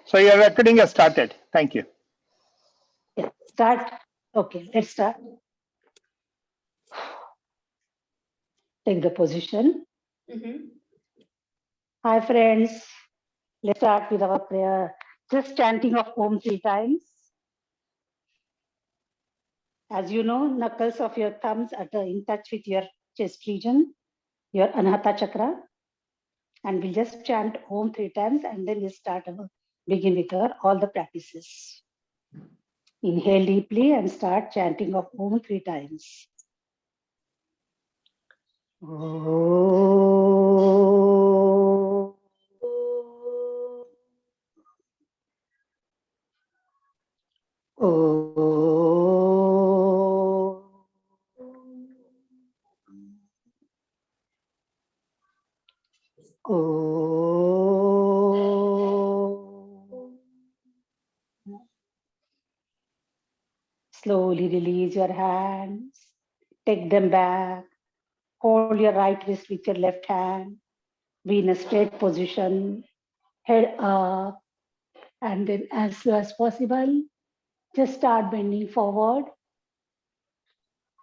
So your recording has started. Thank you. Yeah, start. Okay, let's start. Take the position. Hi, friends. Let's start with our prayer. Just chanting of Om 3 times. As you know, knuckles of your thumbs are in touch with your chest region, your Anahata chakra. And we'll just chant Om 3 times and then we'll begin with all the practices. Inhale deeply and start chanting of Om 3 times. Slowly release your hands, take them back, hold your right wrist with your left hand, be in a straight position, head up, and then as slow as possible, just start bending forward.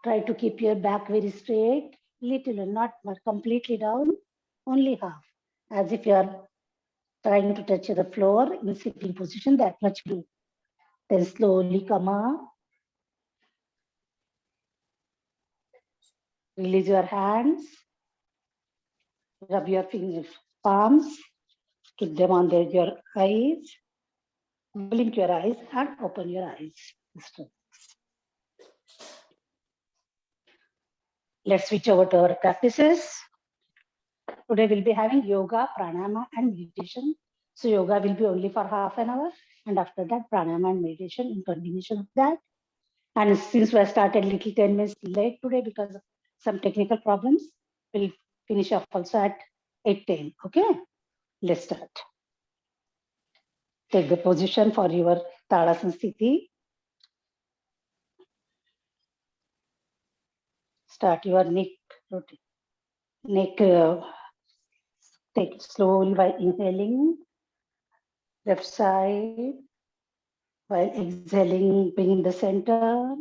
Try to keep your back very straight, little and not completely down, only half, as if you are trying to touch the floor in sitting position, that much do. Then slowly come up. Release your hands. Rub your fingers, palms. Keep them on your eyes. Blink your eyes and open your eyes. Let's switch over to our practices. Today we'll be having yoga, pranayama, and meditation. So yoga will be only for half an hour. And after that, pranayama and meditation in combination with that. And since we started little 10 minutes late today because of some technical problems, we'll finish off also at 8:10. Okay, let's start. Take the position for your Tadasana Sthiti. Start your neck routine. Take it slowly by inhaling, left side, while exhaling, bring in the center.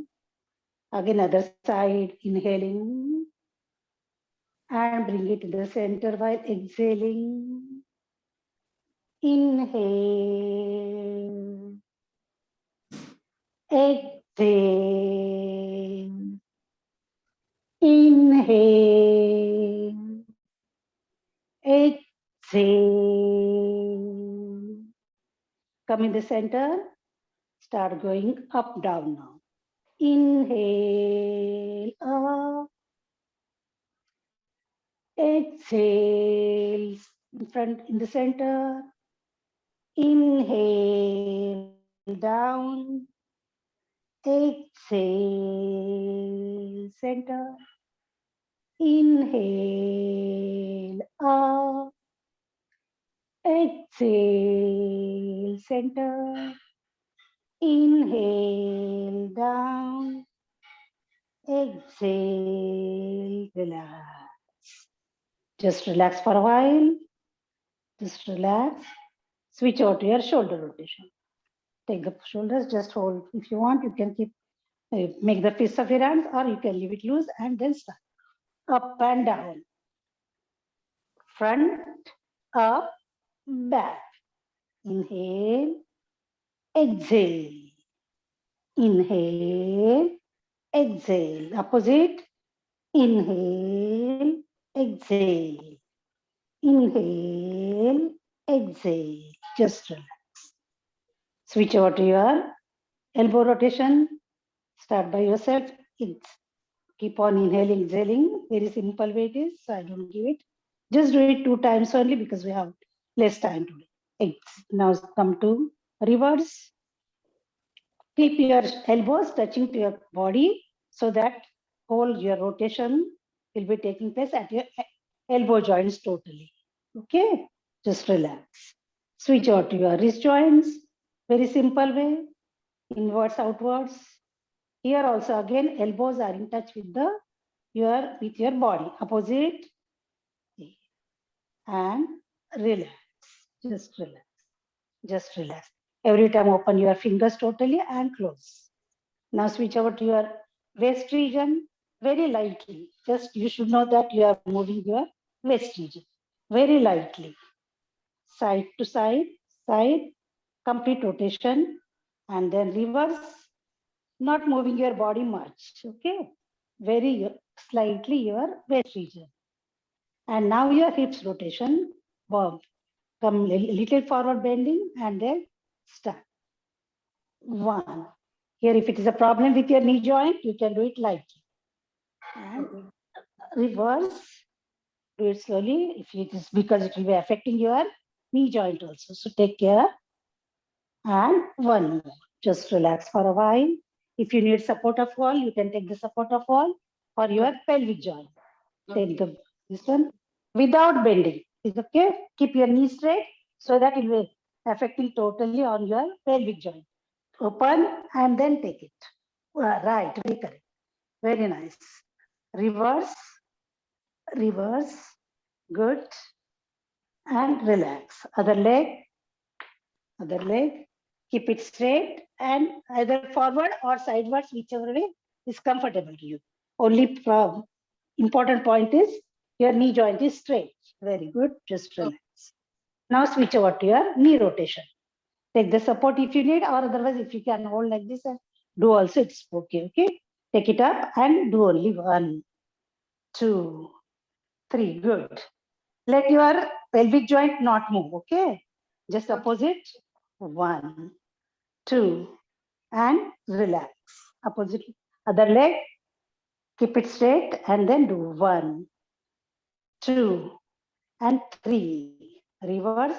Again, other side, inhaling, and bring it to the center while exhaling. Inhale, exhale, inhale, exhale. Come in the center, start going up, down now. Inhale, up, exhale, in front, in the center. Inhale, down, exhale, center. Inhale, up, exhale, center. Inhale, down, exhale, relax. Just relax for a while. Just relax. Switch over to your shoulder rotation. Take the shoulders, just hold. If you want, you can keep, make the fists of your hands, or you can leave it loose and then start. Up and down. Front, up, back. Inhale, exhale. Inhale, exhale. Opposite. Inhale, exhale. Inhale, exhale. Just relax. Switch over to your elbow rotation. Start by yourself. Keep on inhaling, exhaling. Very simple way it is. So I don't give it. Just do it 2 times only because we have less time today. Now come to reverse. Keep your elbows touching to your body so that whole your rotation will be taking place at your elbow joints totally. Okay, just relax. Switch over to your wrist joints. Very simple way. Inwards, outwards. Here also again elbows are in touch with your body. Opposite and relax. Just relax. Just relax. Every time open your fingers totally and close. Now switch over to your waist region very lightly. Just you should know that you are moving your waist region very lightly. Side to side, side, complete rotation, and then reverse, not moving your body much. Okay, very slightly your waist region. And now your hips rotation. Wow. Come little forward bending and then start. 1. Here, if it is a problem with your knee joint, you can do it lightly. And reverse, do it slowly. If it is because it will be affecting your knee joint also. So take care. And 1 more. Just relax for a while. If you need support of wall, you can take the support of wall for your pelvic joint. Take the this one without bending. Is okay. Keep your knee straight so that it will affecting totally on your pelvic joint. Open and then take it. Right, very correct. Very nice. Reverse, reverse, good. And relax. Other leg, other leg. Keep it straight and either forward or sideways, whichever way is comfortable to you. Only important point is your knee joint is straight. Very good. Just relax. Now switch over to your knee rotation. Take the support if you need, or otherwise, if you can hold like this and do also, it's okay. Okay. Take it up and do only 1, 2, 3. Good. Let your pelvic joint not move. Okay. Just opposite. 1, 2, and relax. Opposite other leg. Keep it straight and then do 1, 2, and 3. Reverse.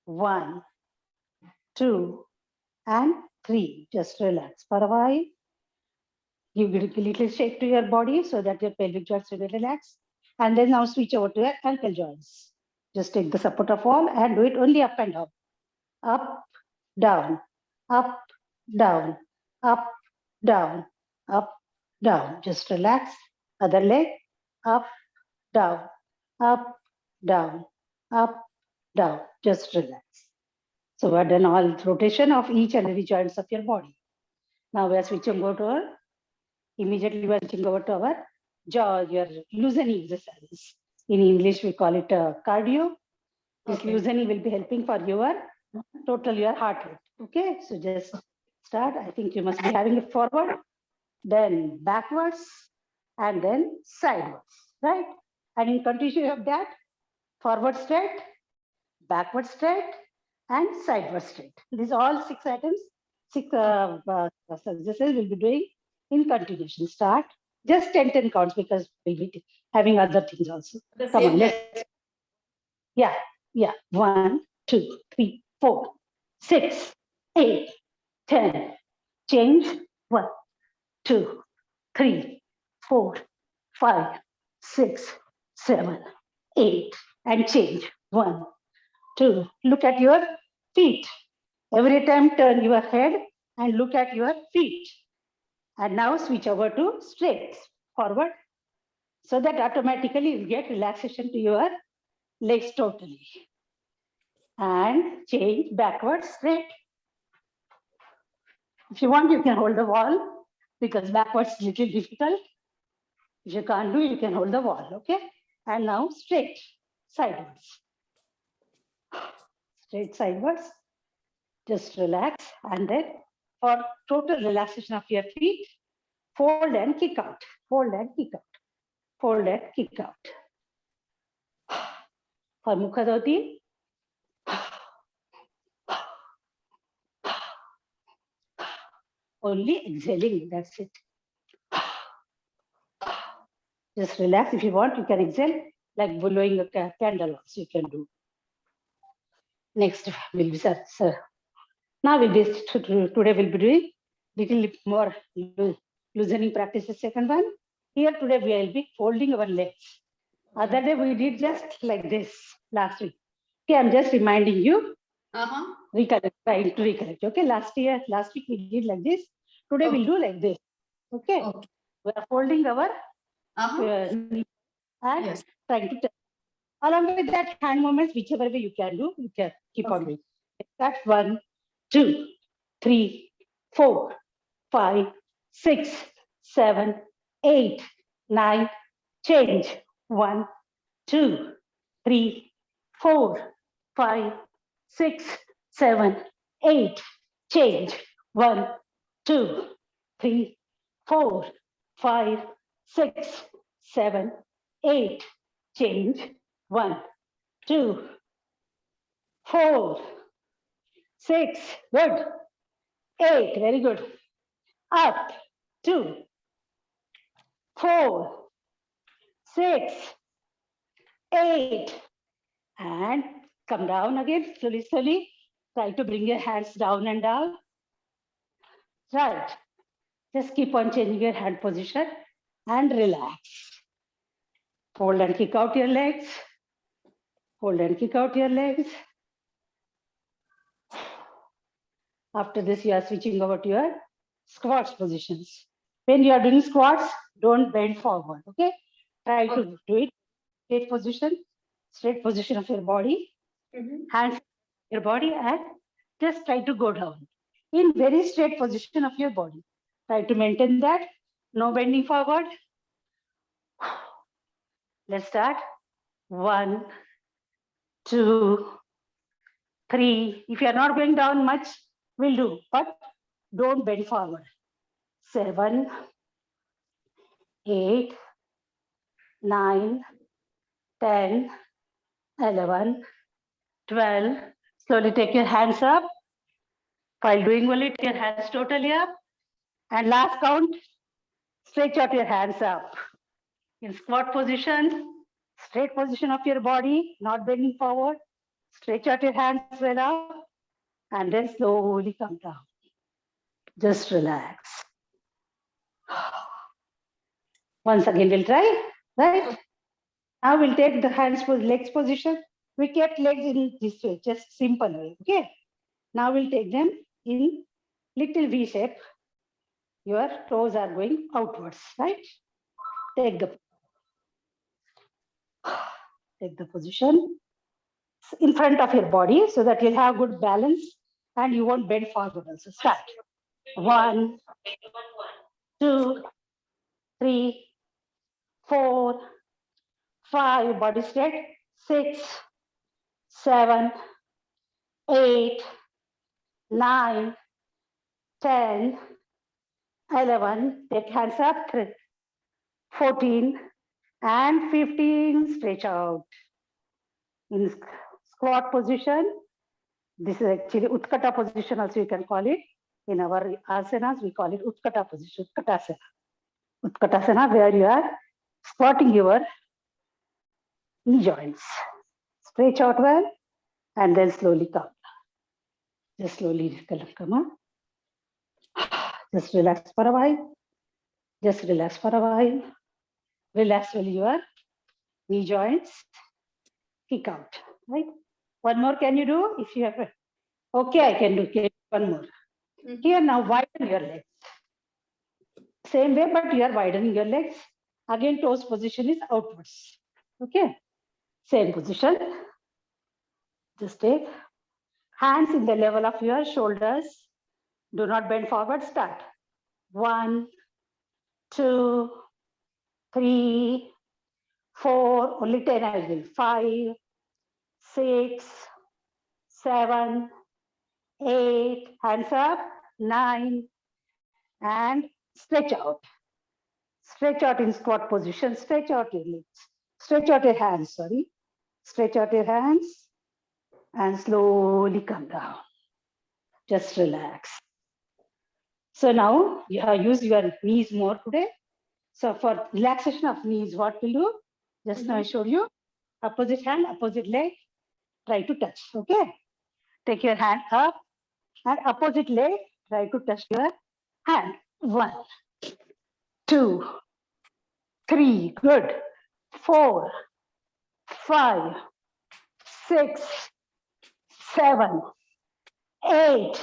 1, 2, and 3. Just relax for a while. Give a little shake to your body so that your pelvic joints will relax. And then now switch over to your ankle joints. Just take the support of all and do it only up and down. Up, down, up, down, up, down, up, down. Just relax. Other leg, up, down, up, down, up, down. Just relax. So we're done all rotation of each and every joints of your body. Now we are switching over to our, immediately we are switching over to our jaw, your loosening exercises. In English, we call it cardio. This loosening will be helping for your total your heart rate. Okay, so just start. I think you must be having it forward, then backwards, and then sideways, right? And in continuation of that, forward straight, backward straight, and sideways straight. These all 6 items, 6 exercises we'll be doing in continuation. Start just 10 counts because we'll be having other things also. Come on, let's. Yeah, yeah. 1, 2, 3, 4, 6, 8, 10. Change. 1, 2, 3, 4, 5, 6, 7, 8, and change. 1, 2. Look at your feet. Every time turn your head and look at your feet. And now switch over to straight forward so that automatically you get relaxation to your legs totally. And change backwards straight. If you want, you can hold the wall because backwards is a little difficult. If you can't do, you can hold the wall, okay? And now straight, sideways. Straight sideways. Just relax. And then for total relaxation of your feet, fold and kick out. Fold and kick out. Fold and kick out. For Mukha Dhoti, only exhaling, that's it. Just relax. If you want, you can exhale like blowing a candle also you can do. Next will be sir. Now we'll be today we'll be doing little more loosening practice. The second one. Here today we will be folding our legs. Other day we did just like this last week. Okay, I'm just reminding you. Recollect, trying to recollect. Okay, last week we did like this. Today we'll do like this. Okay, we are folding our knee and trying to. Along with that, hand movements, whichever way you can do, you can keep on doing. That's 1, 2, 3, 4, 5, 6, 7, 8, 9. Change. 1, 2, 3, 4, 5, 6, 7, 8. Change. 1, 2, 3, 4, 5, 6, 7, 8. Change. 1, 2, 4, 6. Good. 8. Very good. Up. 2, 4, 6, 8. And come down again. Slowly, slowly. Try to bring your hands down and down. Right. Just keep on changing your hand position and relax. Hold and kick out your legs. Hold and kick out your legs. After this, you are switching over to your squats positions. When you are doing squats, don't bend forward, okay? Try to do it straight position of your body, hands your body, and just try to go down in very straight position of your body. Try to maintain that, no bending forward. Let's start. 1, 2, 3. If you are not going down much, will do, but don't bend forward. 7, 8, 9, 10, 11, 12. Slowly take your hands up. While doing only, take your hands totally up. And last count, stretch out your hands up. In squat position, straight position of your body, not bending forward. Stretch out your hands well up. And then slowly come down. Just relax. Once again, we'll try, right? Now we'll take the hands for legs position. We kept legs in this way, just simple way, okay? Now we'll take them in little V shape. Your toes are going outwards, right? Take the position in front of your body so that you'll have good balance and you won't bend forward also. Start. 1, 2, 3, 4, 5, body straight. 6, 7, 8, 9, 10, 11. Take hands up. 14 and 15. Stretch out. In squat position, this is actually Utkata position also you can call it. In our asanas, we call it Utkata position, Utkatasana. Utkatasana, where you are squatting your knee joints. Stretch out well and then slowly come. Just slowly come on. Just relax for a while. Just relax for a while. Relax well your knee joints. Kick out, right? One more can you do? If you have, okay, I can do one more. Here now, widen your legs. Same way, but you are widening your legs. Again, toes position is outwards. Okay, same position. Just take hands in the level of your shoulders. Do not bend forward. Start. 1, 2, 3, 4. Only 10 I will. 5, 6, 7, 8. Hands up. 9. And stretch out. Stretch out in squat position. Stretch out your legs. Stretch out your hands, sorry. Stretch out your hands and slowly come down. Just relax. So now you have used your knees more today. So for relaxation of knees, what we'll do? Just now I showed you. Opposite hand, opposite leg. Try to touch, okay? Take your hand up and opposite leg. Try to touch your hand. 1, 2, 3, good. 4, 5, 6, 7, 8,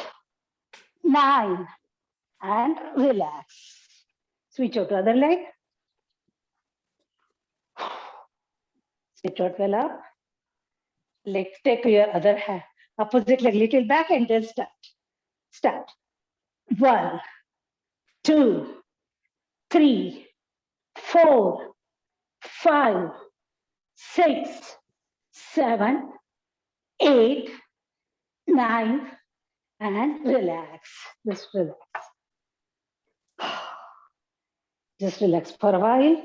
9, and relax. Switch out to other leg. Switch out well up. Let's take your Opposite leg little back and then start. Start. 1, 2, 3, 4, 5, 6, 7, 8, 9, and relax. Just relax. Just relax for a while.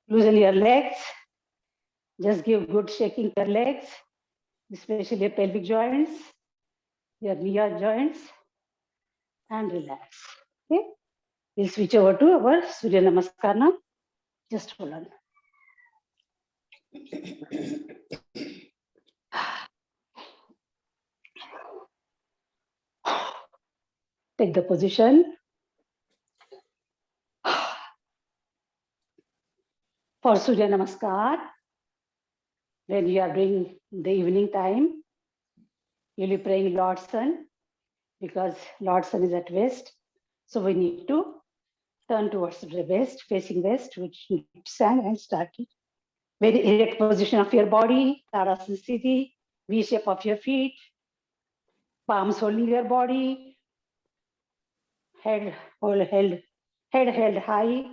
Loosen your legs. Just give good shaking to your legs, especially your pelvic joints, your knee joints, and relax. Okay. We'll switch over to our Surya Namaskar now. Just hold on. Take the position. For Surya Namaskar, when you are doing the evening time, you'll be praying Lord Sun, because Lord Sun is at west. So we need to turn towards the west, facing west, which you sang and started. Very erect position of your body, Tadasana Sthiti, V shape of your feet, palms holding your body, head held high,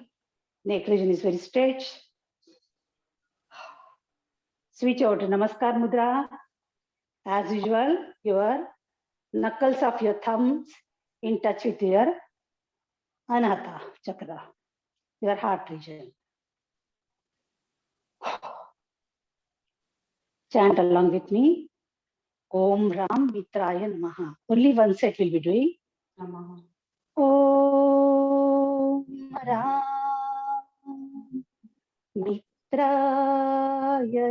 neck region is very stretched. Switch over to Namaskar Mudra. As usual, your knuckles of your thumbs in touch with your Anahata Chakra, your heart region. Chant along with me. Om Ram Mitraya Namaha. Only one set we'll be doing. Namaha. Om Ram Mitraya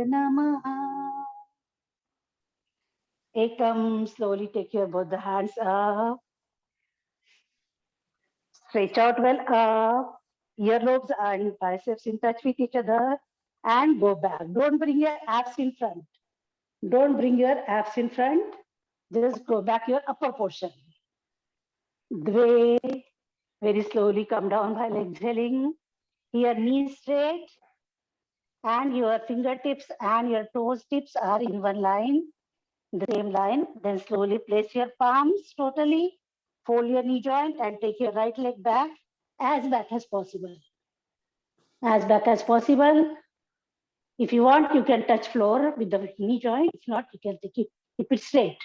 Namaha. Ekam, slowly take your both the hands up. Stretch out well up. Earlobes and biceps in touch with each other. And go back. Don't bring your abs in front. Don't bring your abs in front. Just go back your upper portion. Dve. Very slowly come down while exhaling. Your knees straight. And your fingertips and your toes tips are in one line. The same line. Then slowly place your palms totally. Fold your knee joint and take your right leg back as possible. As back as possible. If you want, you can touch floor with the knee joint. If not, you can keep it straight.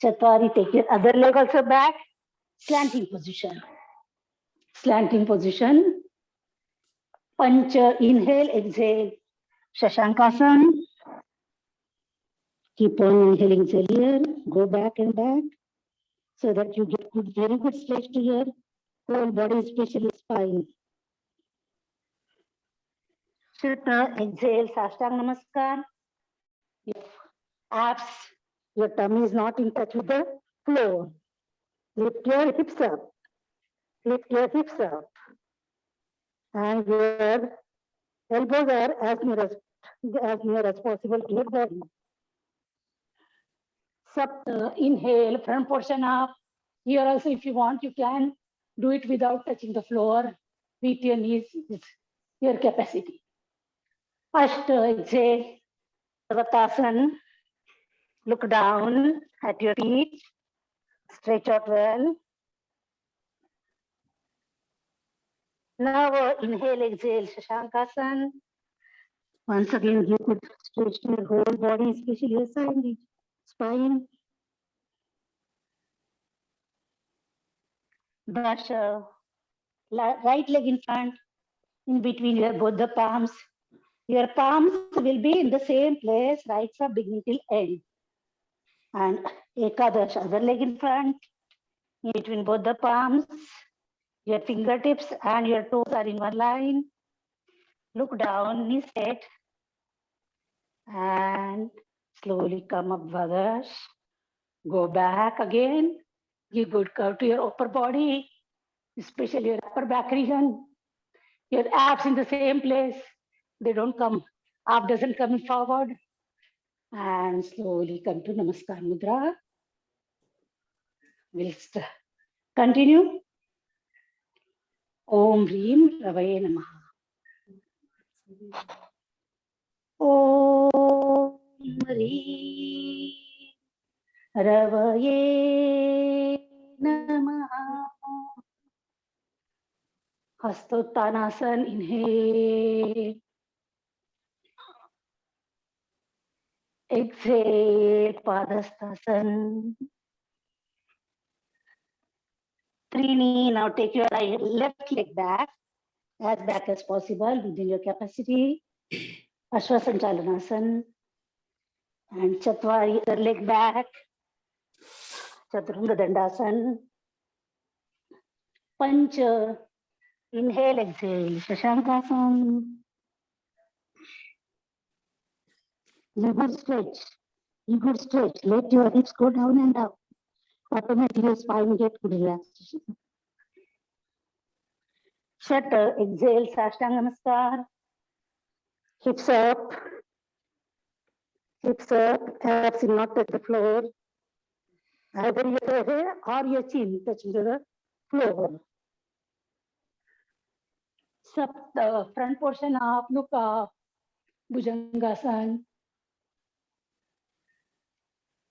Chatwari, take your other leg also back. Slanting position. Slanting position. Pancha, inhale, exhale. Shashankasana. Keep on inhaling, exhale here. Go back and back so that you get good, very good stretch to your whole body, especially spine. Shilpa, exhale, Sashtang Namaskar. Your abs, your tummy is not in touch with the floor. Lift your hips up. Lift your hips up. And your elbows are as near as possible to your body. Sapta, inhale, front portion up. Here also, if you want, you can do it without touching the floor with your knees, your capacity. Ashta, exhale, Sarvatasana. Look down at your feet. Stretch out well. Now inhale, exhale, Shashankasana. Once again, you could stretch your whole body, especially your side, spine. Brush right leg in front, in between your both the palms. Your palms will be in the same place right from beginning till end. And Ekadash, other leg in front, in between both the palms. Your fingertips and your toes are in one line. Look down, knee straight. And slowly come up, Bhagash. Go back again. Give good curve to your upper body, especially your upper back region. Your abs in the same place. They don't come, ab doesn't come forward. And slowly come to Namaskar Mudra. We'll continue. Om Reem Ravaye Namaha. Om Reem रवये नमः. Hastottanasana, inhale. Exhale, Padastasana. Trini, now take your left leg back as possible within your capacity. Ashwasanchalanasana. And Chatwari, other leg back. Chaturanga Dandasana. Pancha. Inhale, exhale. Shashankasana. Never stretch. You could stretch. Let your hips go down and up. Automatically your spine get good relaxation. Shutter, exhale, Sashtanga Namaskar. Hips up, abs will not touch the floor. Either your head or your chin touching the floor. The front portion of look up, Bhujangasana.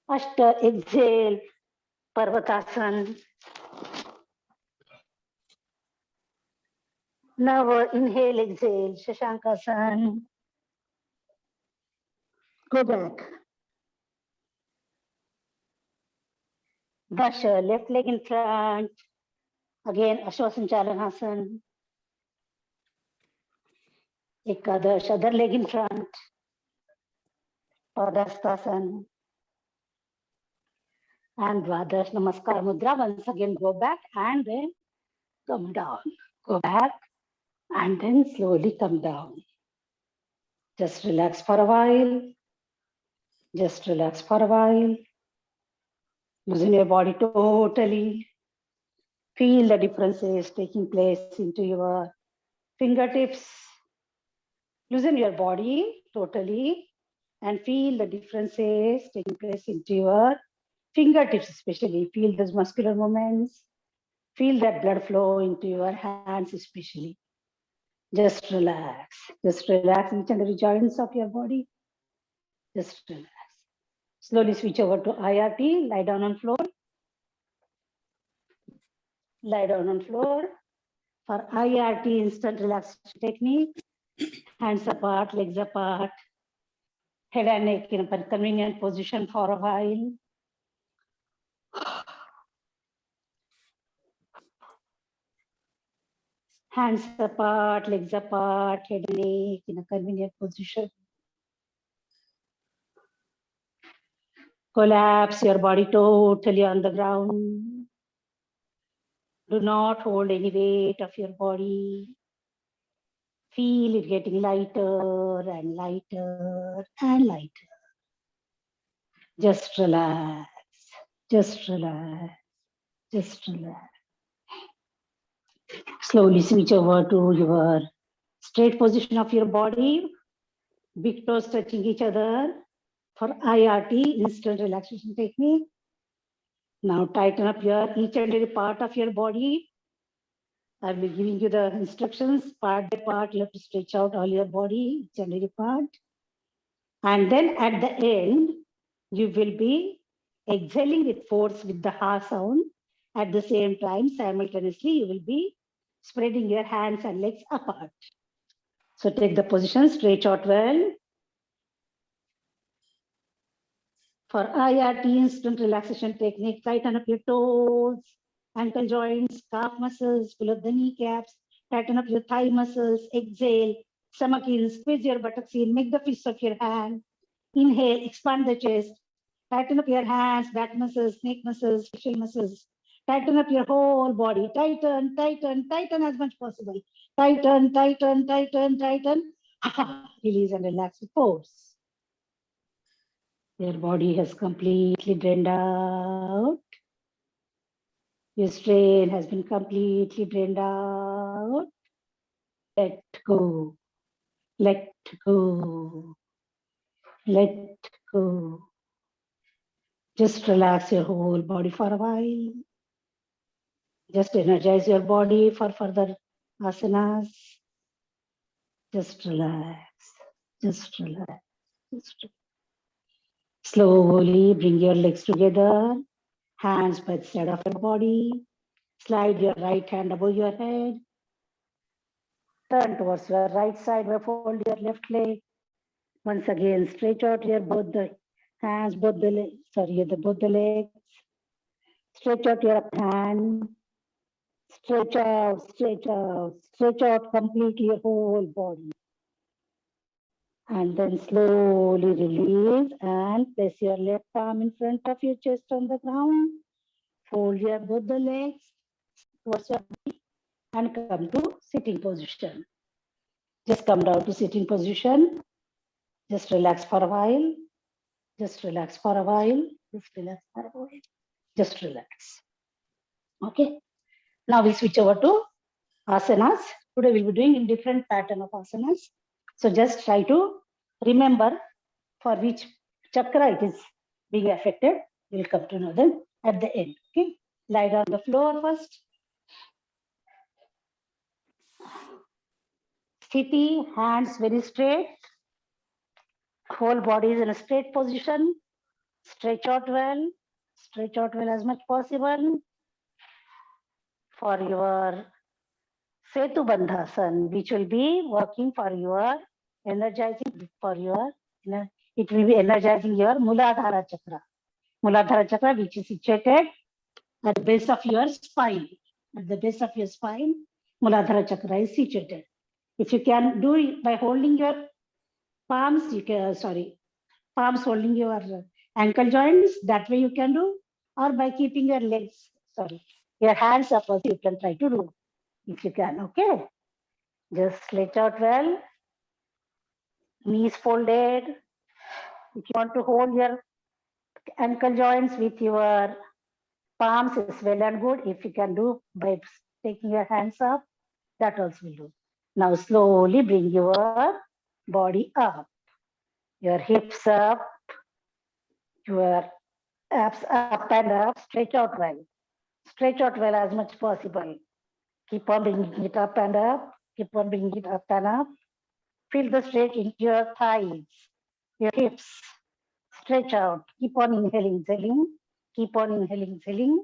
Ashta, exhale, Parvatasana. Now inhale, exhale, Shashankasana. Go back. Dasha, left leg in front. Again, Ashwasanchalanasana. Ekadash, other leg in front. Padastasana. And Dwadash Namaskar Mudra. Once again, go back and then come down. Go back and then slowly come down. Just relax for a while. Just relax for a while. Loosen your body totally. Feel the differences taking place into your fingertips. Loosen your body totally and feel the differences taking place into your fingertips, especially. Feel those muscular movements. Feel that blood flow into your hands, especially. Just relax. Just relax each and every joints of your body. Just relax. Slowly switch over to IRT. Lie down on floor. Lie down on floor. For IRT, instant relaxation technique. Hands apart, legs apart. Head and neck in a convenient position for a while. Hands apart, legs apart, head and neck in a convenient position. Collapse your body totally on the ground. Do not hold any weight of your body. Feel it getting lighter and lighter and lighter. Just relax. Just relax. Just relax. Slowly switch over to your straight position of your body. Big toes touching each other for IRT, instant relaxation technique. Now tighten up your each and every part of your body. I'll be giving you the instructions part by part. You have to stretch out all your body, each and every part. And then at the end, you will be exhaling with force with the ha sound. At the same time, simultaneously, you will be spreading your hands and legs apart. So take the position, stretch out well. For IRT, instant relaxation technique, tighten up your toes, ankle joints, calf muscles, pull up the kneecaps, tighten up your thigh muscles, exhale, stomach in, squeeze your buttocks in, make the fists of your hand. Inhale, expand the chest, tighten up your hands, back muscles, neck muscles, facial muscles. Tighten up your whole body. Tighten, tighten, tighten as much possible. Tighten, tighten, tighten, tighten. Release and relax with force. Your body has completely drained out. Your strain has been completely drained out. Let go. Let go. Let go. Just relax your whole body for a while. Just energize your body for further asanas. Just relax. Just relax. Just relax. Slowly bring your legs together, hands by the side of your body. Slide your right hand above your head. Turn towards your right side, fold your left leg. Once again, stretch out your both the hands, both the legs, both the legs. Stretch out your hand. Stretch out completely your whole body. And then slowly release and place your left arm in front of your chest on the ground. Fold your both the legs towards your body and come to sitting position. Just come down to sitting position. Just relax for a while. Just relax for a while. Just relax for a while. Just relax. Okay. Now we switch over to asanas. Today we'll be doing in different pattern of asanas. So just try to remember for which chakra it is being affected. We'll come to know them at the end. Okay. Lie down on the floor first. Sthiti, hands very straight. Whole body is in a straight position. Stretch out well. Stretch out well as much possible. For your Setu Bandhasan, which will be working for your energizing for your, it will be energizing your Muladhara Chakra. Muladhara Chakra, which is situated at the base of your spine. At the base of your spine, Muladhara Chakra is situated. If you can do it by holding your palms, you can, palms holding your ankle joints, that way you can do, or by keeping your legs, your hands up, also you can try to do, if you can, okay? Just stretch out well, knees folded. If you want to hold your ankle joints with your palms, is well and good. If you can do by taking your hands up, that also will do. Now slowly bring your body up, your hips up, your abs up and up, stretch out well. Stretch out well as much possible. Keep on bringing it up and up. Keep on bringing it up and up. Feel the stretch into your thighs, your hips. Stretch out. Keep on inhaling, exhaling. Keep on inhaling, exhaling.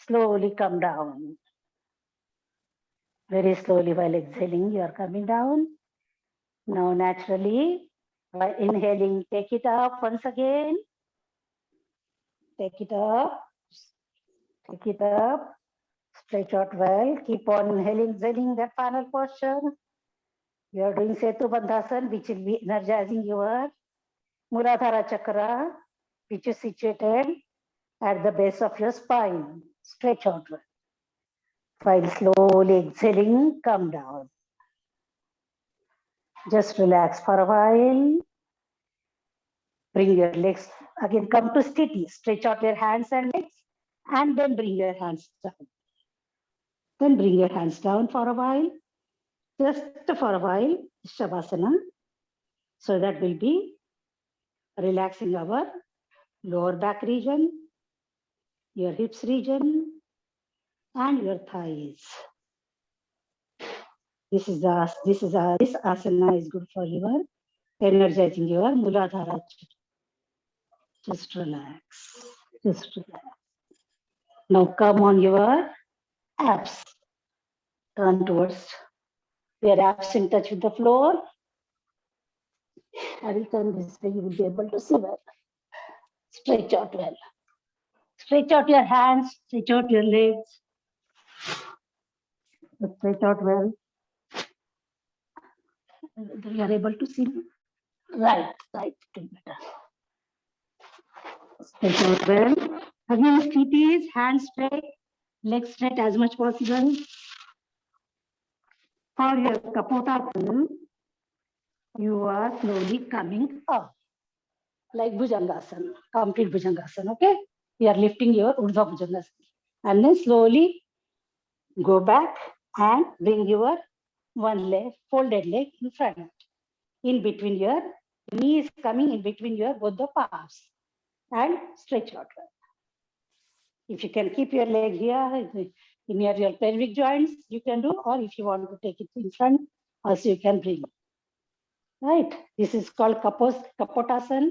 Slowly come down. Very slowly while exhaling, you are coming down. Now naturally, while inhaling, take it up once again. Take it up. Take it up. Stretch out well. Keep on inhaling, exhaling that final posture. You are doing Setu Bandhasan, which will be energizing your Muladhara Chakra, which is situated at the base of your spine. Stretch out well. While slowly exhaling, come down. Just relax for a while. Bring your legs, again come to Sthiti. Stretch out your hands and legs and then bring your hands down. Then bring your hands down for a while. Just for a while, Shavasana. So that will be relaxing our lower back region, your hips region, and your thighs. This asana is good for your energizing your Muladhara. Just relax. Just relax. Now come on your abs. Turn towards your abs in touch with the floor. I will turn this way, you will be able to see well. Stretch out well. Stretch out your hands, stretch out your legs. Stretch out well. You are able to see me? Right, better. Stretch out well. Again, feet is hands straight, legs straight as much possible. For your Kapotasana, you are slowly coming up, like Bhujangasana, complete Bhujangasana, okay? You are lifting your Urdhva Bhujangasana. And then slowly go back and bring your one leg, folded leg in front. In between your knees coming in between your both the palms and stretch out. If you can keep your leg here in your pelvic joints, you can do, or if you want to take it in front, also you can bring it. Right? This is called Kapotasana.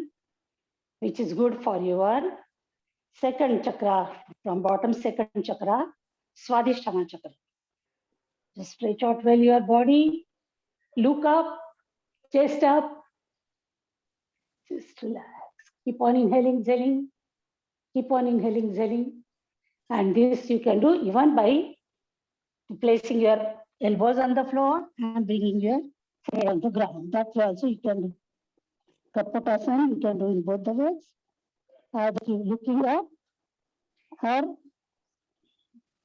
which is good for your second chakra, from bottom second chakra, Swadhisthana chakra. Just stretch out well your body, look up, chest up, just relax. Keep on inhaling, exhaling, keep on inhaling, exhaling. And this you can do even by placing your elbows on the floor and bringing your head on the ground. That also you can do. Kapotasana you can do in both the ways. Either you looking up or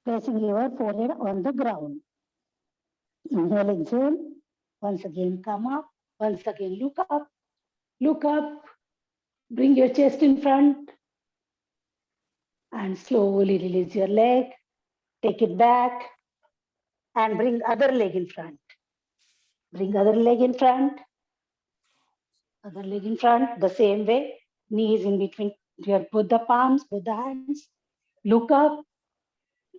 placing your forehead on the ground. Inhale, exhale. Once again, come up. Once again, look up. Look up. Bring your chest in front. And slowly release your leg. Take it back. And bring other leg in front. Bring other leg in front. Other leg in front. The same way. Knees in between your both the palms, both the hands. Look up.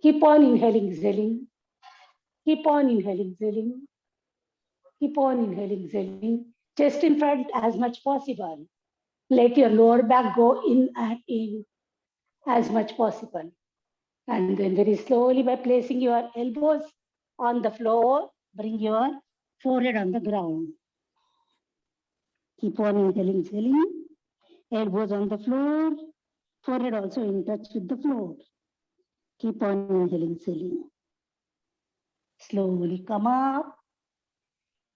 Keep on inhaling, exhaling. Keep on inhaling, exhaling. Keep on inhaling, exhaling. Chest in front as much possible. Let your lower back go in and in as much possible. And then very slowly by placing your elbows on the floor, bring your forehead on the ground. Keep on inhaling, exhaling. Elbows on the floor, forehead also in touch with the floor. Keep on inhaling, exhaling. Slowly come up,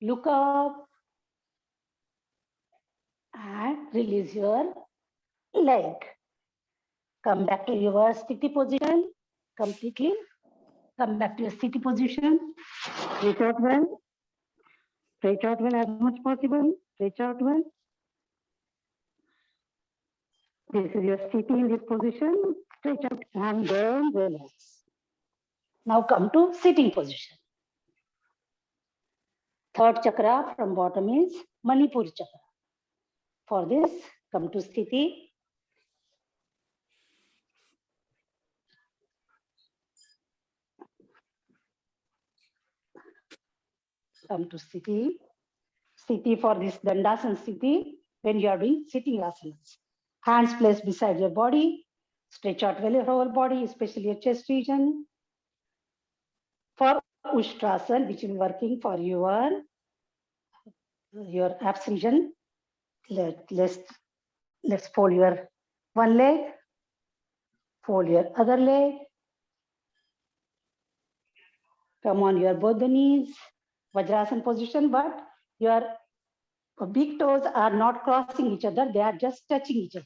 look up, and release your leg. Come back to your sthiti position completely. Come back to your sthiti position. Stretch out well. Stretch out well as much possible. Stretch out well. This is your sthiti in this position. Stretch out and then relax. Now come to sitting position. Third chakra from bottom is Manipura chakra. For this, come to sthiti. Come to sthiti. Sthiti for this Dandasana sthiti when you are doing sitting asanas. Hands placed beside your body. Stretch out well your whole body, especially your chest region. For Ushtrasana, which will be working for your abs region, let's fold your one leg, fold your other leg. Come on your both the knees, Vajrasana position, but your big toes are not crossing each other, they are just touching each other.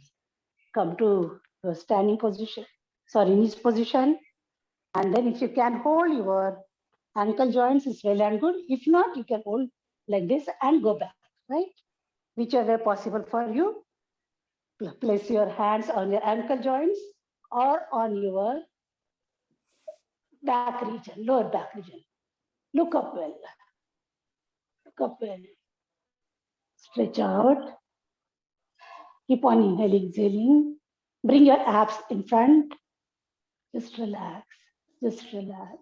Come to your standing position, knees position. And then if you can hold your ankle joints, it's well and good. If not, you can hold like this and go back, right? Whichever possible for you. Place your hands on your ankle joints or on your back region, lower back region. Look up well. Look up well. Stretch out. Keep on inhaling, exhaling. Bring your abs in front. Just relax. Just relax.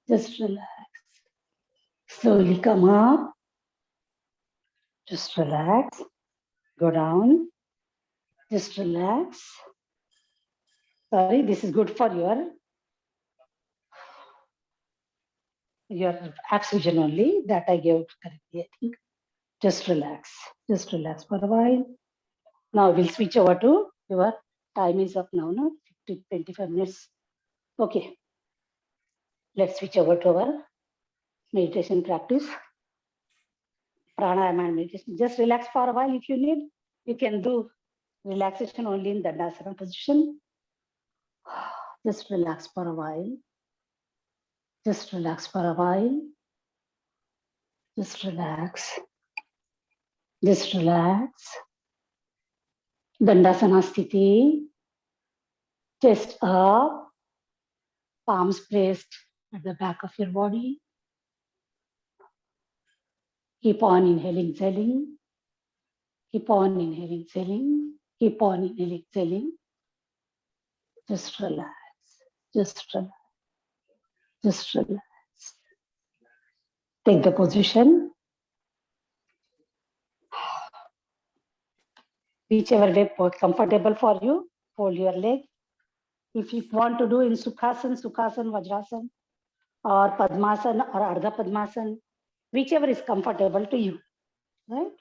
Just relax. Slowly come up. Just relax. Go down. Just relax. Sorry, this is good for your abs region only. That I gave correctly, I think. Just relax for a while. Now we'll switch over to your time is up now, no? 25 minutes. Okay. Let's switch over to our meditation practice. Pranayama and meditation. Just relax for a while if you need. You can do relaxation only in the Dandasana position. Just relax for a while. Just relax for a while. Just relax. Just relax. Dandasana sthiti. Chest up. Palms placed at the back of your body. Keep on inhaling, exhaling. Keep on inhaling, exhaling. Keep on inhaling, exhaling. Just relax. Just relax. Just relax. Take the position. whichever way comfortable for you. Fold your leg. If you want to do in Sukhasana, Vajrasana, or Padmasana or Ardha Padmasana, whichever is comfortable to you, right?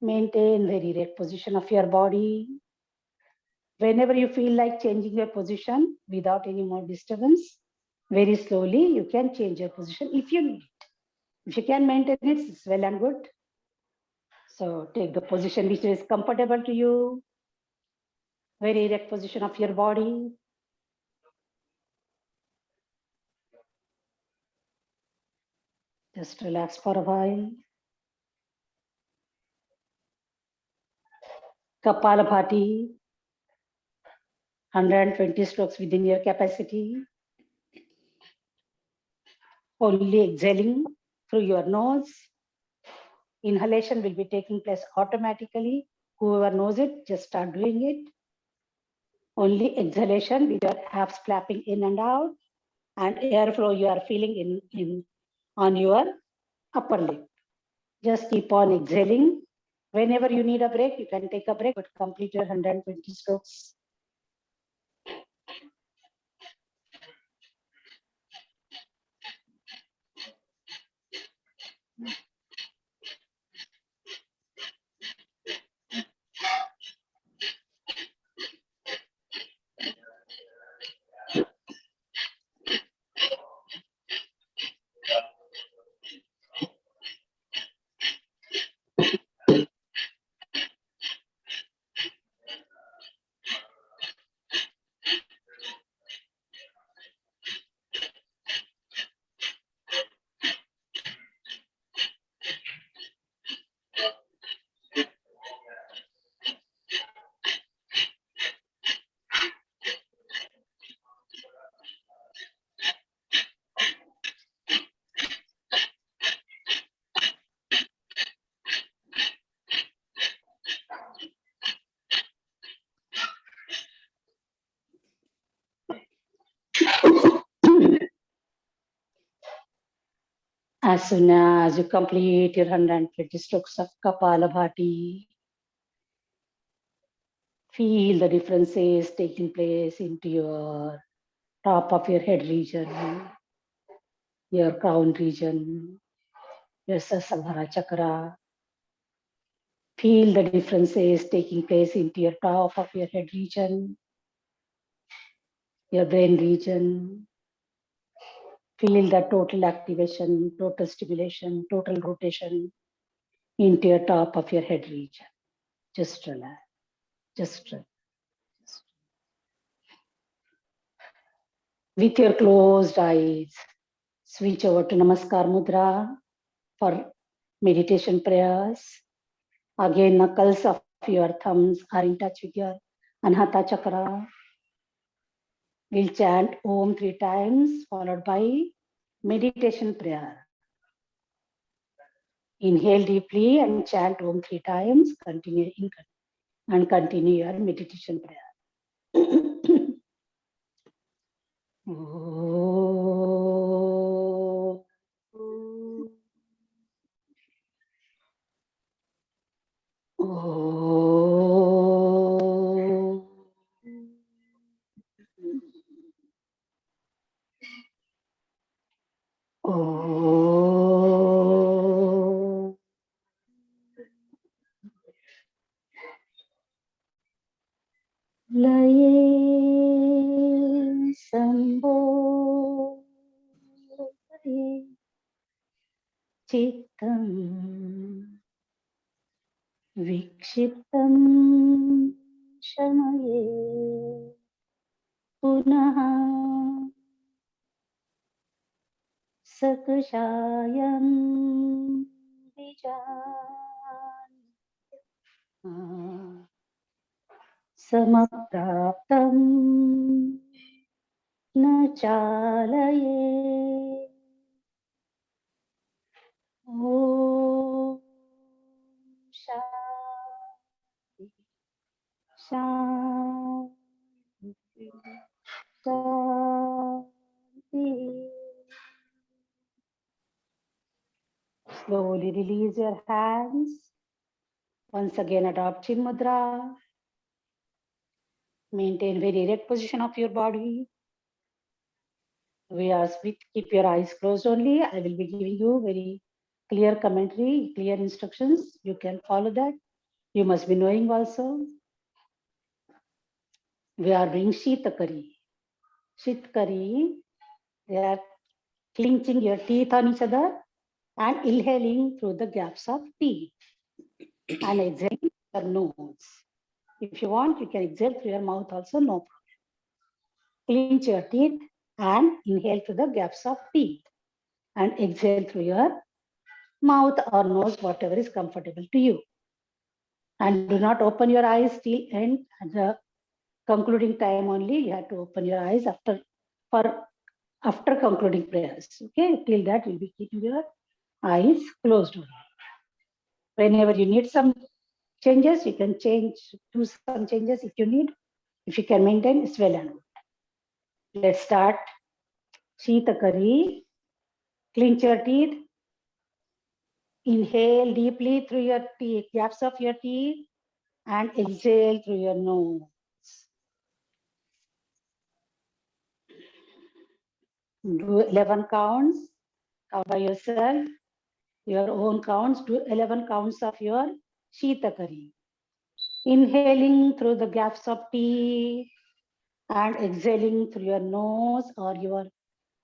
Maintain very erect position of your body. Whenever you feel like changing your position without any more disturbance, very slowly you can change your position if you need it. If you can maintain it, it's well and good. So take the position which is comfortable to you. Very erect position of your body. Just relax for a while. Kapalabhati, 120 strokes within your capacity. Only exhaling through your nose. Inhalation will be taking place automatically. Whoever knows it, just start doing it. Only exhalation with your abs flapping in and out, and airflow you are feeling in on your upper lip. Just keep on exhaling. Whenever you need a break, you can take a break, but complete your 120 strokes. As soon as you complete your 120 strokes of Kapalabhati, feel the differences taking place into your top of your head region, your crown region, your Sasabhara chakra. Feel the differences taking place into your top of your head region, your brain region. Feel the total activation, total stimulation, total rotation into your top of your head region. Just relax. Just relax. With your closed eyes, switch over to Namaskar Mudra for meditation prayers. Again, knuckles of your thumbs are in touch with your Anahata chakra. We'll chant Om 3 times, followed by meditation prayer. Inhale deeply and chant Om 3 times. Continue your meditation prayer. Laye Sambho Chittam Vikshiptam Shamaye Punaha Sakashayam Vijan Samapraptam Na Chalaye Om Shanti Shanti Shanti. Slowly release your hands. Once again, adopt Chin Mudra. Maintain very erect position of your body. Keep your eyes closed only. I will be giving you very clear commentary, clear instructions. You can follow that. You must be knowing also. We are doing Shitakari. Shitakari, they are clenching your teeth on each other and inhaling through the gaps of teeth and exhaling your nose. If you want, you can exhale through your mouth also, no problem. Clench your teeth and inhale through the gaps of teeth and exhale through your mouth or nose, whatever is comfortable to you. And do not open your eyes till end. At the concluding time only, you have to open your eyes after concluding prayers. Okay, till that you'll be keeping your eyes closed only. Whenever you need some changes, you can do some changes if you need. If you can maintain, it's well and good. Let's start. Shitakari. Clench your teeth. Inhale deeply through your teeth, gaps of your teeth, and exhale through your nose. Do 11 counts. Count by yourself. Your own counts. Do 11 counts of your Shitakari. Inhaling through the gaps of teeth and exhaling through your nose or your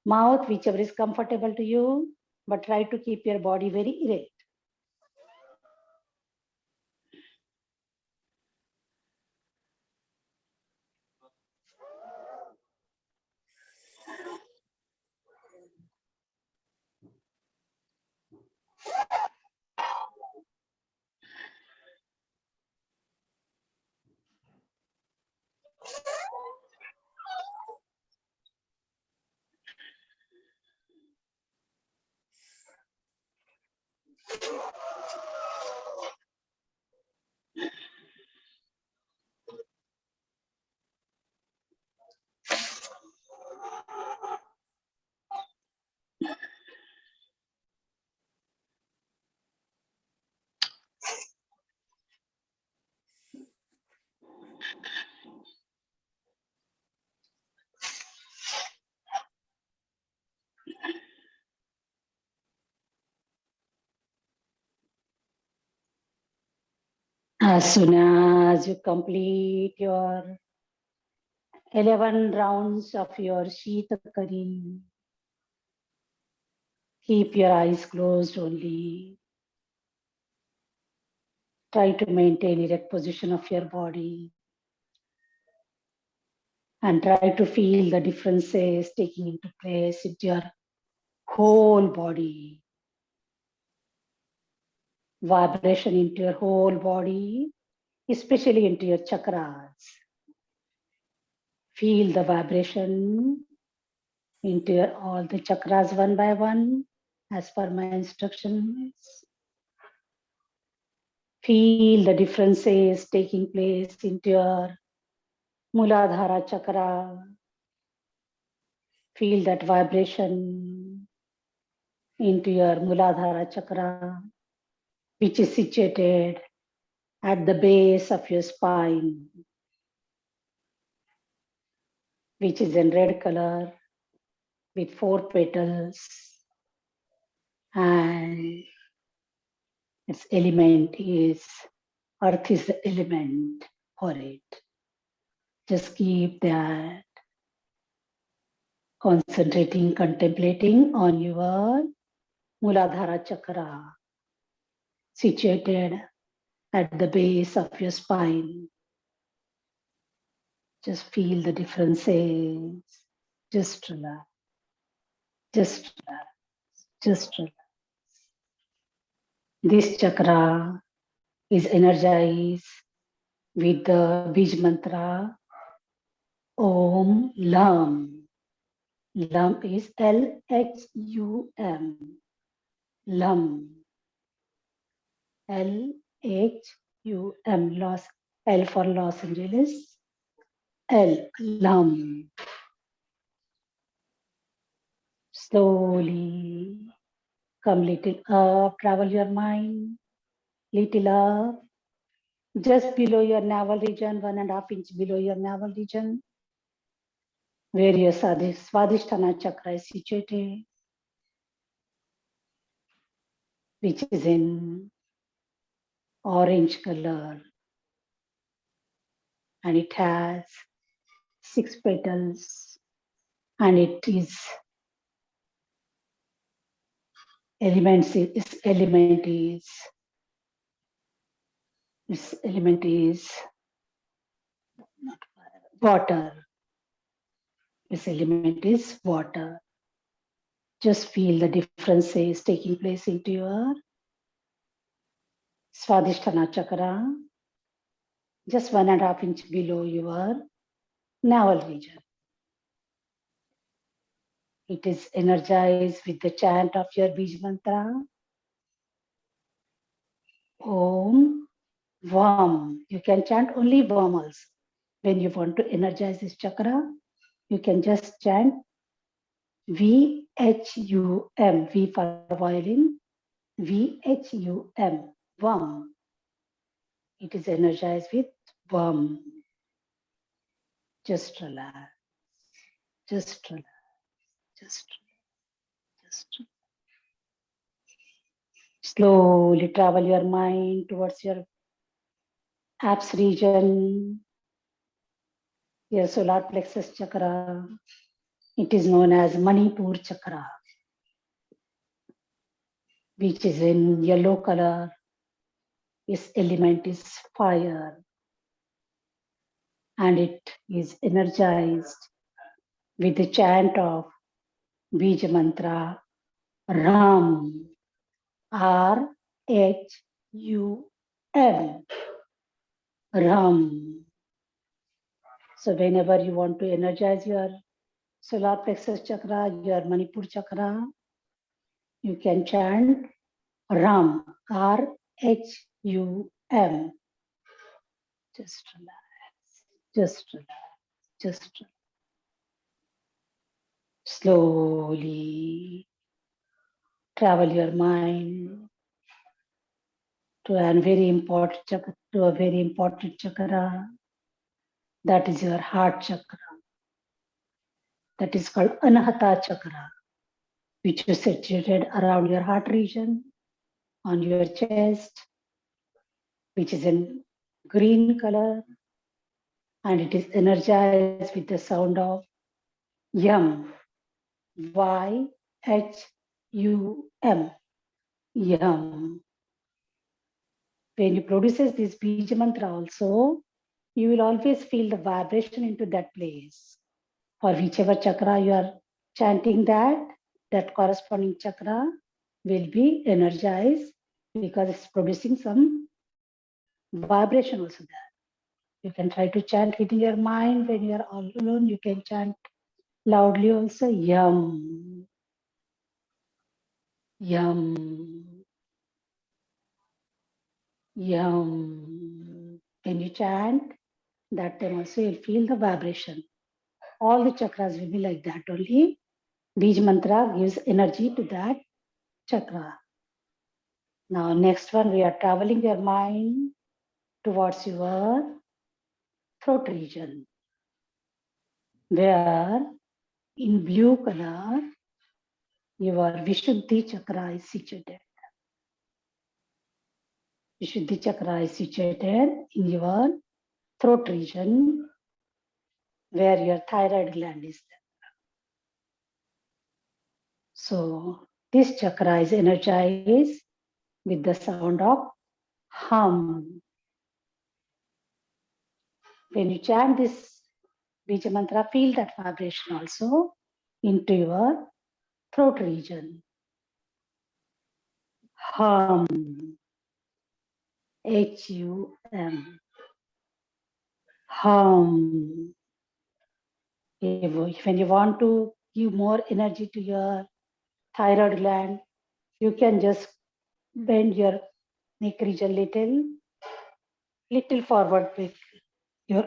mouth, whichever is comfortable to you, but try to keep your body very erect. As soon as you complete your 11 rounds of your Shitakari, keep your eyes closed only. Try to maintain erect position of your body and try to feel the differences taking into place into your whole body. Vibration into your whole body, especially into your chakras. Feel the vibration into all the chakras one by one, as per my instructions. Feel the differences taking place into your Muladhara chakra. Feel that vibration into your Muladhara chakra, which is situated at the base of your spine, which is in red color with 4 petals, and its element is earth is the element for it. Just keep that concentrating, contemplating on your Muladhara chakra, situated at the base of your spine. Just feel the differences. Just relax. Just relax. Just relax. This chakra is energized with the Bij mantra Om Lam. Lam is L-H-U-M. Lam. L-H-U-M. L for Los Angeles. L, lum. Slowly come little up, travel your mind, little up, just below your navel region, 1.5 inch below your navel region, where your Swadhisthana chakra is situated, which is in orange color, and it has 6 petals, and it is its element is water. Its element is water. Just feel the differences taking place into your Swadhisthana chakra, just 1.5 inch below your navel region. It is energized with the chant of your Bij mantra, Om Vam. You can chant only Vam also. When you want to energize this chakra, you can just chant VHUM, V for violin, VHUM, Vam. It is energized with Vam. Just relax, just relax, just relax, just relax. Slowly travel your mind towards your abs region, your solar plexus chakra. It is known as Manipur chakra, which is in yellow color. Its element is fire, and it is energized with the chant of Bij mantra Ram, RHUM, Ram. So whenever you want to energize your solar plexus chakra, your Manipur chakra, you can chant Ram, RHUM. Just relax, just relax, just relax. Slowly travel your mind to a very important chakra, that is your heart chakra. That is called Anahata chakra, which is situated around your heart region, on your chest, which is in green color, and it is energized with the sound of Yum, YHUM, Yum. When you produces this Bij mantra also, you will always feel the vibration into that place. For whichever chakra you are chanting that corresponding chakra will be energized because it's producing some vibration also there. You can try to chant within your mind. When you are all alone, you can chant loudly also, Yum, Yum, Yum. When you chant, that time also you'll feel the vibration. All the chakras will be like that only. Bij mantra gives energy to that chakra. Now, next one, we are traveling your mind towards your throat region, where in blue color, your Vishuddhi chakra is situated. Vishuddhi chakra is situated in your throat region, where your thyroid gland is there. So, this chakra is energized with the sound of hum. When you chant this Bij mantra, feel that vibration also into your throat region. Hum, HUM, hum. When you want to give more energy to your thyroid gland, you can just bend your neck region little forward with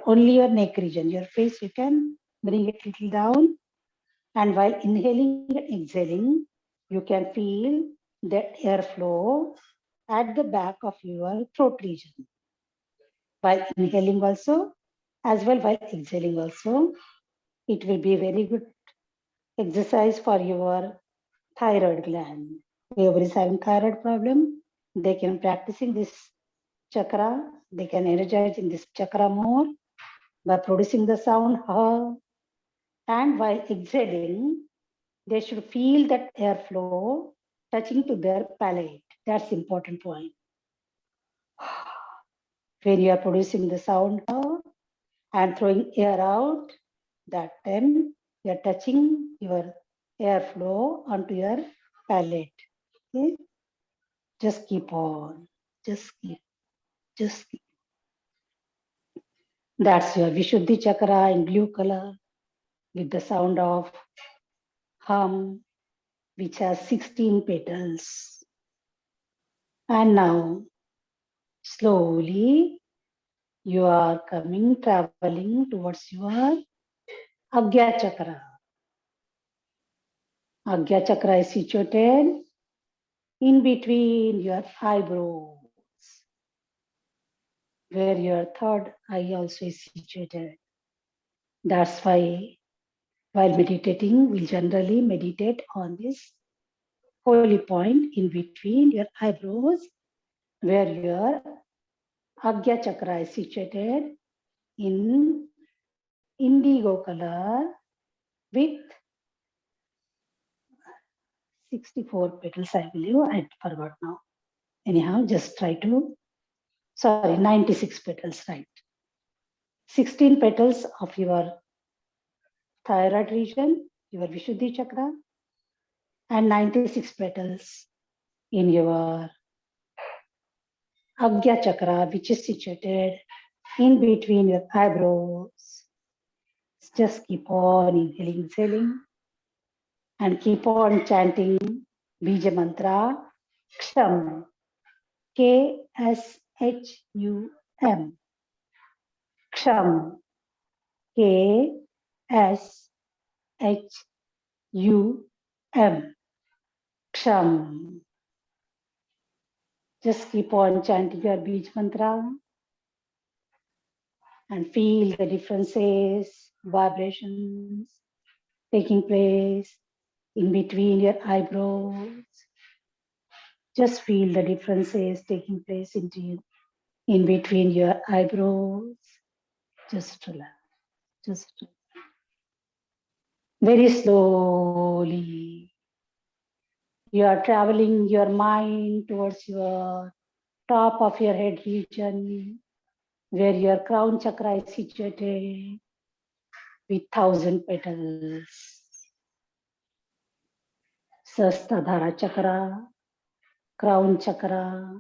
only your neck region, your face, you can bring it little down. And while inhaling and exhaling, you can feel that airflow at the back of your throat region. While inhaling also, as well while exhaling also, it will be a very good exercise for your thyroid gland. Whoever is having thyroid problem, they can practicing this chakra, they can energize in this chakra more by producing the sound ha. And while exhaling, they should feel that airflow touching to their palate. That's important point. When you are producing the sound ha and throwing air out, that time you are touching your airflow onto your palate. Okay? Just keep on. Just keep. That's your Vishuddhi chakra in blue color with the sound of hum, which has 16 petals. And now, slowly, you are traveling towards your Agya chakra. Agya chakra is situated in between your eyebrows, where your third eye also is situated. That's why while meditating, we generally meditate on this holy point in between your eyebrows, where your Agya chakra is situated in indigo color with 64 petals, I believe. I forgot now. Anyhow, just try to, 96 petals, right? 16 petals of your thyroid region, your Vishuddhi chakra, and 96 petals in your Agya chakra, which is situated in between your eyebrows. Just keep on inhaling, exhaling, and keep on chanting Bija Mantra Ksham. Kshum. Ksham. Kshum. Ksham. Just keep on chanting your Bij Mantra and feel the differences, vibrations taking place in between your eyebrows. Just feel the differences taking place in between your eyebrows. Just relax. Just very slowly. You are traveling your mind towards your top of your head region, where your crown chakra is situated with 1,000 petals. Sastadhara chakra, crown chakra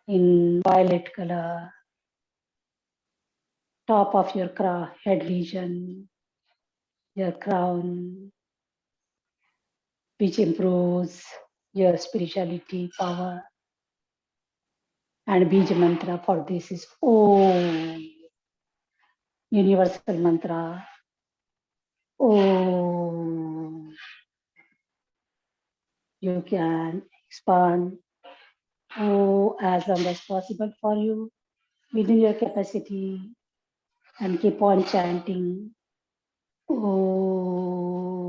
in violet color, top of your head region, your crown, which improves your spirituality power. And Bija mantra for this is Om, universal mantra. Om. You can expand as long as possible for you within your capacity and keep on chanting Om.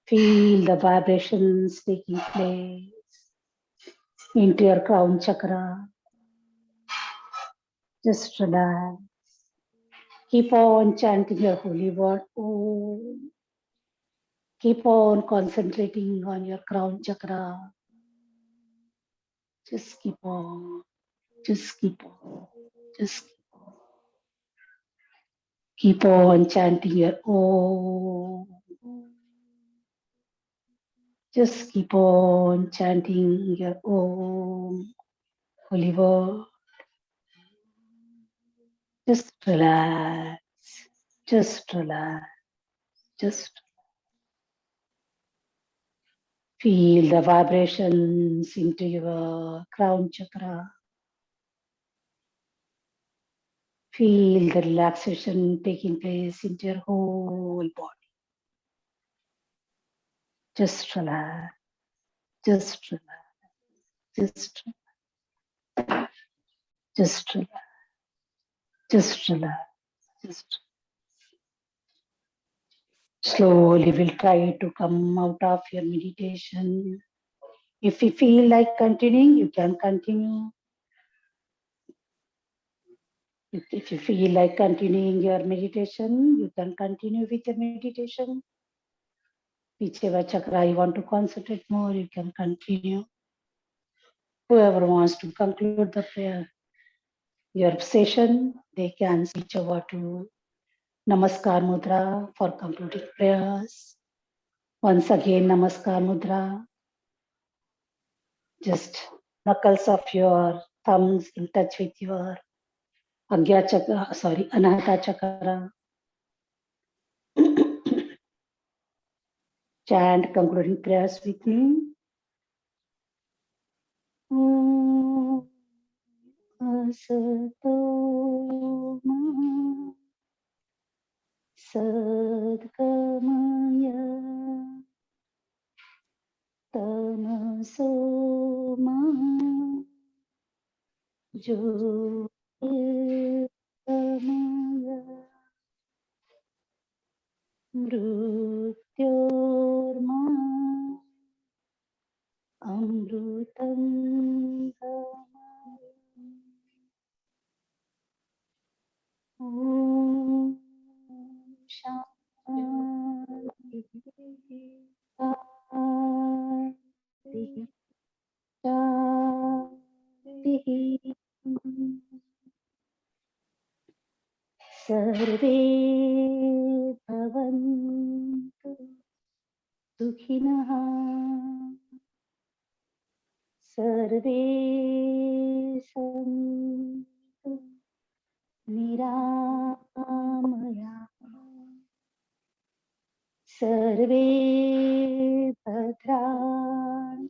Feel the vibrations taking place into your crown chakra. Just relax. Keep on chanting your holy word. Om. Keep on concentrating on your crown chakra. Just keep on. Just keep on. Just keep on chanting your Om. Just keep on chanting your Om. Holy word. Just relax. Just relax. Just Feel the vibrations into your crown chakra. Feel the relaxation taking place into your whole body. Just relax, just relax, just relax, just relax, just relax, just slowly we'll try to come out of your meditation. If you feel like continuing, you can continue. If you feel like continuing your meditation, you can continue with your meditation. Whichever chakra you want to concentrate more, you can continue. Whoever wants to conclude the prayer, your session, they can switch over to Namaskar Mudra for concluding prayers. Once again, Namaskar Mudra. Just knuckles of your thumbs in touch with your Anahata Chakra. Chant concluding prayers with me. Om Asato Ma Sadgamaya Tamaso Ma Jyotirgamaya Mrityorma Amrutam Om Shanti Shanti Shanti Sarve Bhavantu Sukhinah Sarve Santu Niramaya Sarve Bhadrani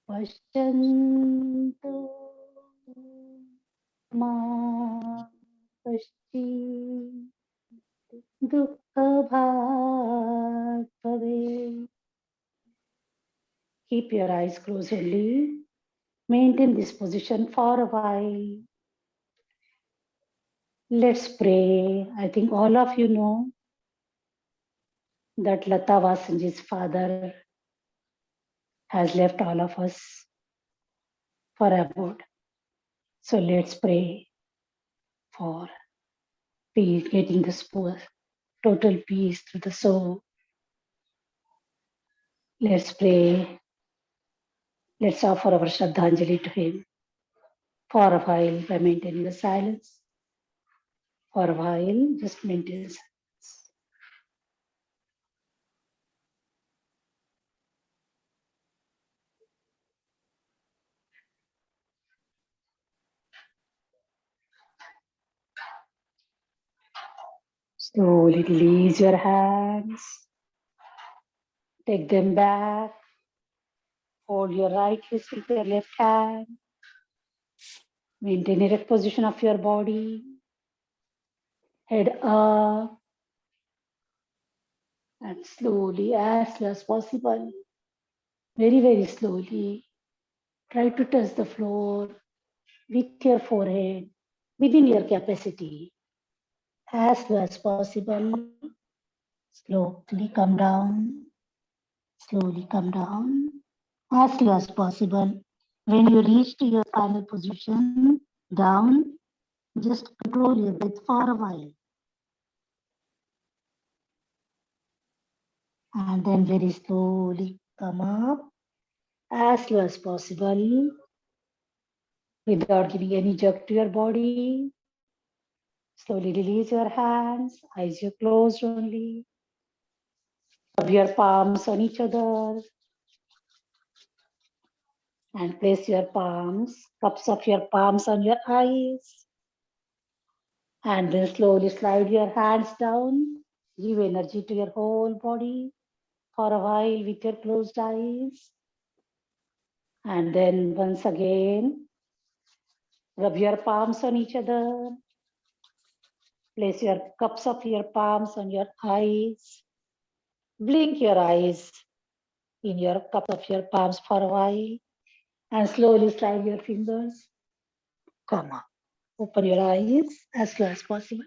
Pashyantu Ma Paschyant Dukkha Bhag Bhavet. Keep your eyes closed only. Maintain this position for a while. Let's pray. I think all of you know that Lata Vasanji's father has left all of us for abode. So let's pray for peace, getting this total peace to the soul. Let's pray. Let's offer our Shraddhanjali to him for a while by maintaining the silence. For a while, just maintain silence. Slowly release your hands. Take them back. Hold your right wrist with your left hand. Maintain erect position of your body. Head up. And slowly, as slow as possible, very, very slowly, try to touch the floor with your forehead within your capacity. As slow as possible, slowly come down, slowly come down, as slow as possible. When you reach to your final position, down, just control your breath for a while. And then very slowly come up, as slow as possible, without giving any jerk to your body. Slowly release your hands, eyes you closed only. Rub your palms on each other. And place your palms, cups of your palms on your eyes. And then slowly slide your hands down. Give energy to your whole body. for a while with your closed eyes. And then once again, rub your palms on each other. Place your cups of your palms on your eyes. Blink your eyes in your cup of your palms for a while. And slowly slide your fingers. Come on. Open your eyes as slow as possible.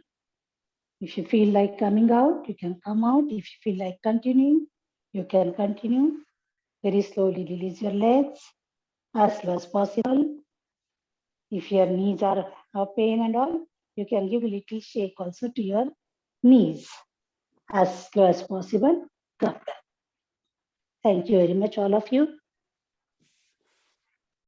If you feel like coming out, you can come out. If you feel like continuing, you can continue. Very slowly release your legs as slow as possible. If your knees are pain and all, you can give a little shake also to your knees as slow as possible. Come back. Thank you very much, all of you.